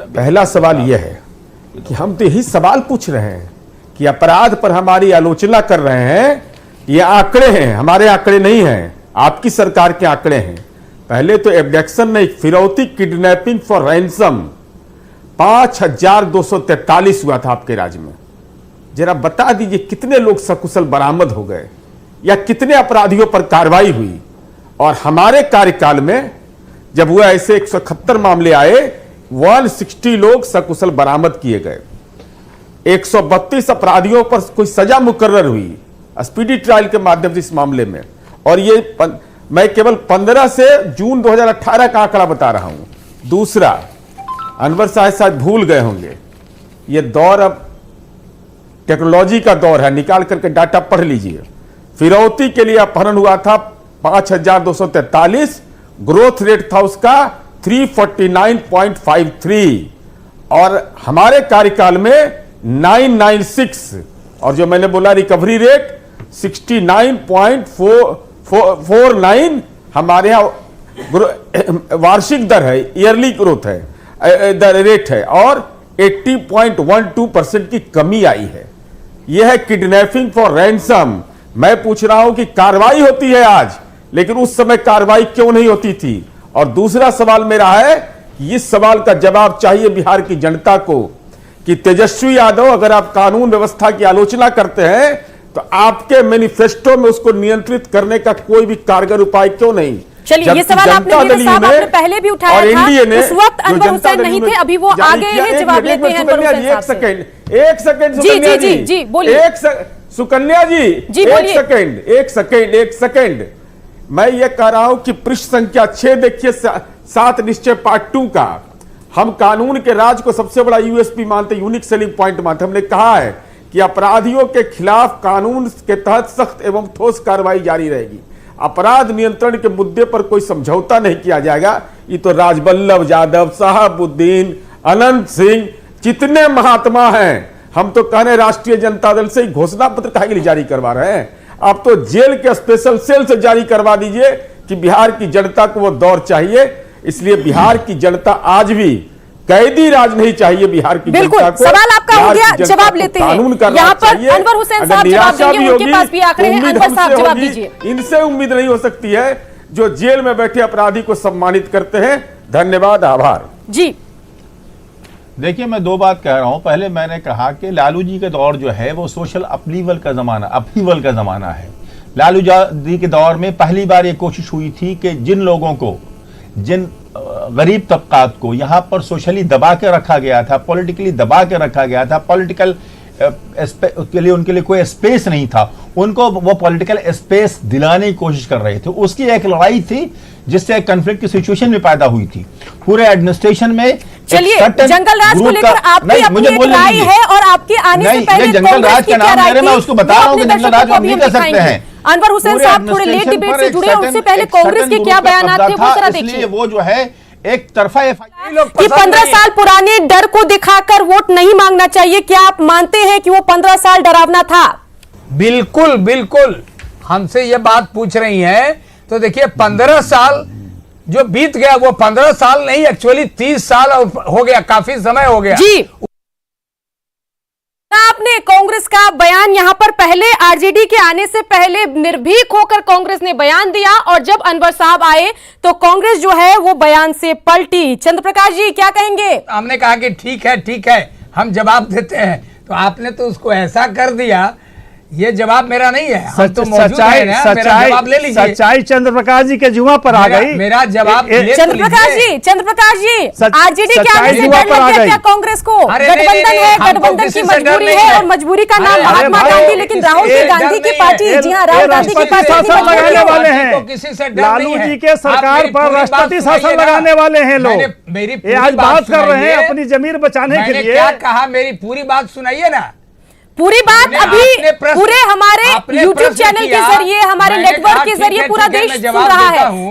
पहला सवाल यह है कि हम तो यही सवाल पूछ रहे हैं कि अपराध पर हमारी आलोचना कर रहे हैं। ये आंकड़े हैं, हमारे आंकड़े नहीं हैं, आपकी सरकार के आंकड़े हैं। पहले तो एब्डक्शन नहीं, फिरौती किडनैपिंग फॉर रैंसम 5243 हुआ था आपके राज्य में। जरा बता दीजिए कितने लोग सकुशल बरामद हो गए या कितने अपराधियों पर कार्रवाई हुई। और हमारे कार्यकाल में जब हुआ ऐसे 171 मामले आए, 160 लोग सकुशल बरामद किए गए, 132 अपराधियों पर कोई सजा मुकर्रर हुई स्पीडी ट्रायल के माध्यम से इस मामले में। और ये मैं केवल 15 से जून 2018 का आंकड़ा बता रहा हूं। दूसरा, अनवर साहब शायद भूल गए होंगे, ये दौर अब टेक्नोलॉजी का दौर है, निकाल करके डाटा पढ़ लीजिए। फिरौती के लिए अपहरण हुआ था 5243, ग्रोथ रेट था उसका 349.53 और हमारे कार्यकाल में 996, और जो मैंने बोला रिकवरी रेट 69.49 हमारे यहां वार्षिक दर है, ईयरली ग्रोथ है, दर रेट है, और 80.12% की कमी आई है। यह है किडनैपिंग फॉर रैंसम। मैं पूछ रहा हूं कि कार्रवाई होती है आज, लेकिन उस समय कार्रवाई क्यों नहीं होती थी। और दूसरा सवाल मेरा है कि इस सवाल का जवाब चाहिए बिहार की जनता को कि तेजस्वी यादव, अगर आप कानून व्यवस्था की आलोचना करते हैं तो आपके मैनिफेस्टो में उसको नियंत्रित करने का कोई भी कारगर उपाय क्यों नहीं। चलिए, ये सवाल आपने पहले भी उठाया था, उस वक्त अनवर हुसैन नहीं थे, अभी वो आ गए हैं, जवाब लेते हैं अनवर हुसैन साहब से। एक सेकंड सुकन्या जी बोलिए। सुकन्या जी एक सेकंड मैं ये कह रहा हूं कि पृष्ठ संख्या 6 देखिए, 7 निश्चय पार्ट 2 का। हम कानून के राज को सबसे बड़ा यूएसपी मानते, यूनिक सेलिंग पॉइंट मानते। हमने कहा है कि अपराधियों के खिलाफ कानून के तहत सख्त एवं ठोस कार्रवाई जारी रहेगी। अपराध नियंत्रण के मुद्दे पर कोई समझौता नहीं किया जाएगा। ये तो राजबल्लभ यादव, शहाबुद्दीन, अनंत सिंह, जितने महात्मा हैं, हम तो कहने राष्ट्रीय जनता दल से ही घोषणा पत्र काहे के लिए जारी करवा रहे हैं। आप तो जेल के स्पेशल सेल से जारी करवा दीजिए कि बिहार की जनता को वो दौर चाहिए। इसलिए बिहार की जनता आज भी कैदी राज नहीं चाहिए। बिहार की जनता को सवाल आपका हो गया, जवाब लेते हैं। यहाँ पर अनवर हुसैन साहब जवाब देंगे, उनके पास भी आंकड़े हैं। अनवर साहब जवाब दीजिए। इनसे उम्मीद नहीं हो सकती है जो जेल में बैठे अपराधी को सम्मानित करते हैं। धन्यवाद, आभार जी। देखिए, मैं 2 बात कह रहा हूं। पहले मैंने कहा कि लालू जी के दौर जो है वो सोशल अपलीवल का जमाना है। लालू जी के दौर में पहली बार ये कोशिश हुई थी कि जिन लोगों को, जिन गरीब तबकात को यहाँ पर सोशली दबा के रखा गया था, पॉलिटिकली दबा के रखा गया था, पॉलिटिकल के लिए उनके लिए कोई स्पेस नहीं था, उनको वो पॉलिटिकल स्पेस दिलाने की कोशिश कर रहे थे। उसकी एक लड़ाई थी जिससे एक कन्फ्लिक्ट की सिचुएशन भी पैदा हुई थी पूरे एडमिनिस्ट्रेशन में। चलिए, जंगल राज को लेकर आपकी अपनी एक राय है और आपके आने से पहले जंगल राज का नाम ले रहे, मैं उसको बता रहा हूं कि जंगल राज हम नहीं कर सकते हैं। अनवर हुसैन साहब थोड़े लेट डिबेट से जुड़े, उससे पहले कांग्रेस के क्या बयान थे वो जरा देखिए। वो जो है एक तरफा कि 15 साल पुराने डर को दिखाकर वोट नहीं मांगना चाहिए, क्या आप मानते हैं कि वो 15 साल डरावना था? बिल्कुल बिल्कुल, हमसे ये बात पूछ रही हैं तो देखिए 15 साल जो बीत गया वो 15 साल नहीं, एक्चुअली 30 साल हो गया, काफी समय हो गया जी। आपने कांग्रेस का बयान यहाँ पर पहले आरजेडी के आने से पहले निर्भीक होकर कांग्रेस ने बयान दिया, और जब अनवर साहब आए तो कांग्रेस जो है वो बयान से पलटी। चंद्र प्रकाश जी क्या कहेंगे? हमने कहा कि ठीक है हम जवाब देते हैं, तो आपने तो उसको ऐसा कर दिया। ये जवाब मेरा नहीं है, हम तो मौजूद हैं ना, मेरा जवाब ले लीजिए। सच्चाई चंद्र प्रकाश जी के जुआ पर आ गई। मेरा जवाब चंद्र प्रकाश जी आरजेडी के आने से डर लग गया क्या कांग्रेस को? गठबंधन है, गठबंधन की मजबूरी है, और मजबूरी का नाम महात्मा गांधी, लेकिन राहुल गांधी की पार्टी, जी हाँ, राहुल गांधी की पार्टी लगाने वाले हैं। लालू जी के सरकार पर राष्ट्रपति शासन लगाने वाले हैं लोग। ये आज बात कर रहे हैं अपनी जमीन बचाने के लिए। क्या कहा, मेरी पूरी बात सुनाइए ना। पूरी बात अभी पूरे हमारे YouTube चैनल के जरिए, हमारे नेटवर्क के जरिए पूरा देश सुन रहा है।